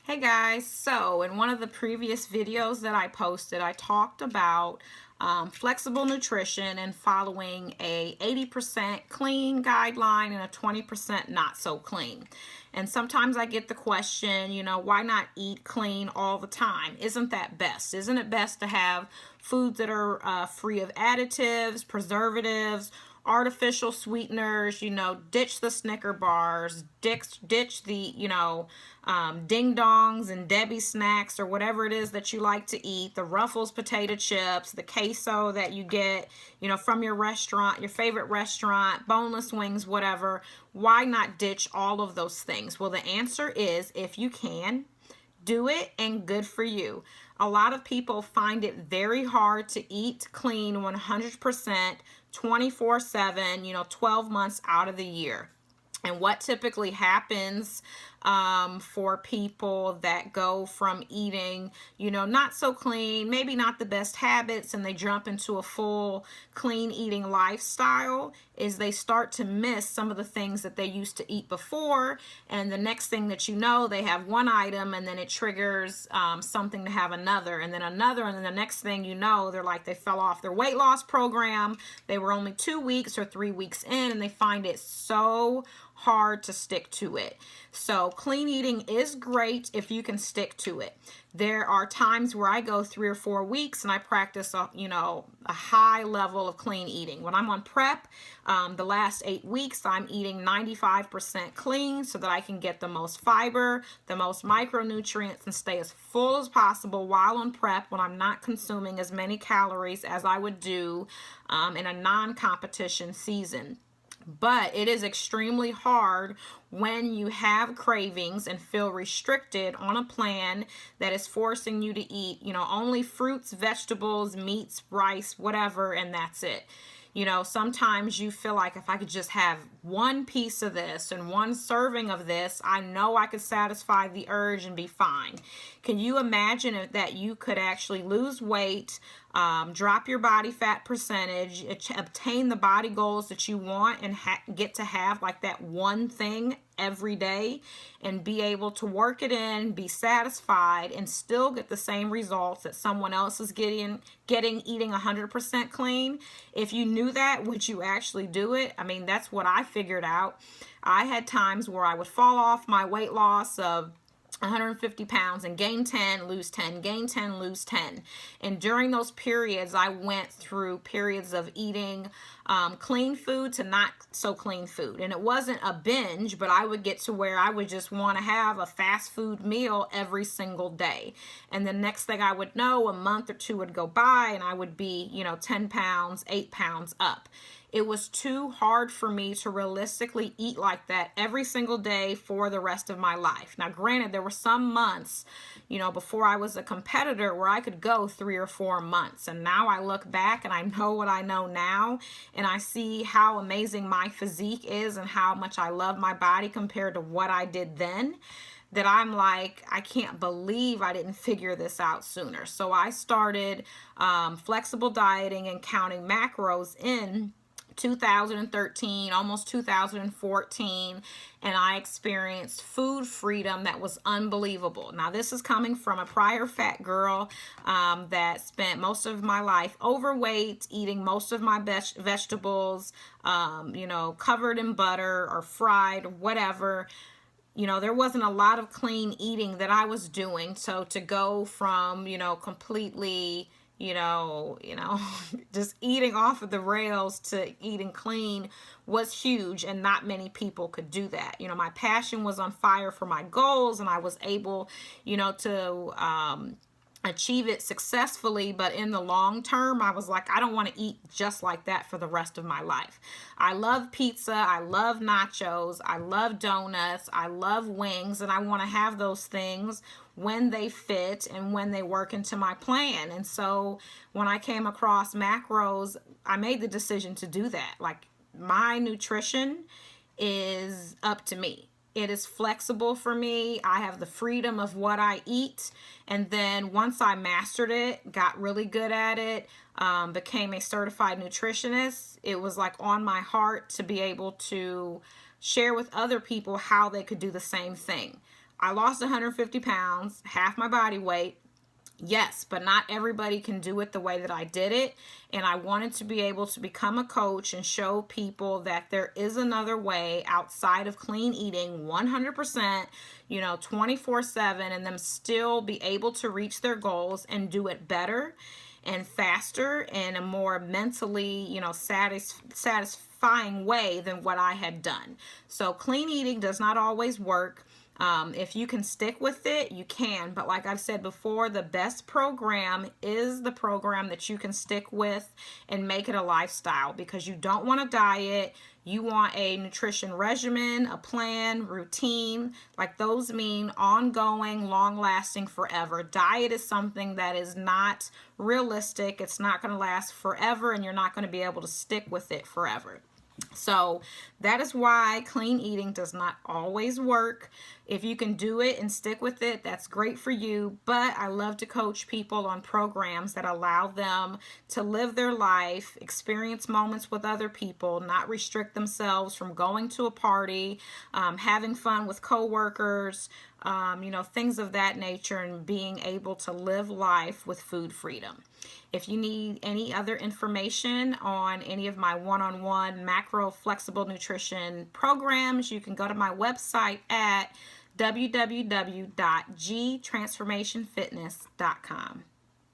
Hey guys, so in one of the previous videos that I posted, I talked about flexible nutrition and following a 80% clean guideline and a 20% not so clean. And sometimes I get the question, why not eat clean all the time? Isn't that best? Isn't it best to have foods that are free of additives, preservatives, artificial sweeteners, ditch the Snicker bars, ditch the, ding dongs and Debbie snacks or whatever it is that you like to eat, the Ruffles potato chips, the queso that you get, from your restaurant, your favorite restaurant, boneless wings, whatever. Why not ditch all of those things? Well, the answer is if you can, do it, and good for you. A lot of people find it very hard to eat clean 100%, 24/7, 12 months out of the year. And what typically happens for people that go from eating, not so clean, maybe not the best habits, and they jump into a full clean eating lifestyle, is they start to miss some of the things that they used to eat before. And the next thing that you know, they have one item and then it triggers something to have another, and then another, and then the next thing you know, they're like they fell off their weight loss program. They were only 2 weeks or 3 weeks in, and they find it so hard to stick to it. So clean eating is great if you can stick to it. There are times where I go 3 or 4 weeks and I practice a high level of clean eating. When I'm on prep, the last 8 weeks I'm eating 95% clean so that I can get the most fiber, the most micronutrients, and stay as full as possible while on prep, when I'm not consuming as many calories as I would do in a non-competition season. But it is extremely hard when you have cravings and feel restricted on a plan that is forcing you to eat, only fruits, vegetables, meats, rice, whatever, and that's it. Sometimes you feel like if I could just have one piece of this and one serving of this, I know I could satisfy the urge and be fine. Can you imagine that you could actually lose weight, drop your body fat percentage, obtain the body goals that you want, and get to have like that one thing every day and be able to work it in, be satisfied, and still get the same results that someone else is getting eating 100% clean? If you knew that, would you actually do it? I mean, that's what I figured out. I had times where I would fall off my weight loss of 150 pounds and gain 10, lose 10, gain 10, lose 10. And during those periods, I went through periods of eating clean food to not so clean food. And it wasn't a binge, but I would get to where I would just want to have a fast food meal every single day. And the next thing I would know, a month or two would go by and I would be, 10 pounds, 8 pounds up. It was too hard for me to realistically eat like that every single day for the rest of my life. Now, granted, there were some months, before I was a competitor where I could go 3 or 4 months. And now I look back and I know what I know now. And I see how amazing my physique is and how much I love my body compared to what I did then, that I'm like, I can't believe I didn't figure this out sooner. So I started flexible dieting and counting macros in 2013, almost 2014, and I experienced food freedom that was unbelievable. Now, this is coming from a prior fat girl that spent most of my life overweight, eating most of my vegetables, covered in butter or fried, whatever. There wasn't a lot of clean eating that I was doing. So to go from, completely just eating off of the rails to eating clean was huge, and not many people could do that. My passion was on fire for my goals, and I was able, to achieve it successfully, but in the long term, I was like, I don't want to eat just like that for the rest of my life. I love pizza, I love nachos, I love donuts, I love wings, and I want to have those things when they fit and when they work into my plan. And so when I came across macros, I made the decision to do that. Like, my nutrition is up to me. It is flexible for me. I have the freedom of what I eat. And then once I mastered it, got really good at it, became a certified nutritionist, it was like on my heart to be able to share with other people how they could do the same thing. I lost 150 pounds, half my body weight. Yes, but not everybody can do it the way that I did it. And I wanted to be able to become a coach and show people that there is another way outside of clean eating 100%, 24/7, and them still be able to reach their goals and do it better and faster and a more mentally, satisfying way than what I had done. So clean eating does not always work. If you can stick with it, you can. But like I've said before, the best program is the program that you can stick with and make it a lifestyle, because you don't want a diet. You want a nutrition regimen, a plan, routine. Like those mean ongoing, long-lasting, forever. Diet is something that is not realistic. It's not going to last forever, and you're not going to be able to stick with it forever. So that is why clean eating does not always work. If you can do it and stick with it, that's great for you. But I love to coach people on programs that allow them to live their life, experience moments with other people, not restrict themselves from going to a party, having fun with coworkers, things of that nature, and being able to live life with food freedom. If you need any other information on any of my one-on-one macro flexible nutrition programs, you can go to my website at www.gtransformationfitness.com.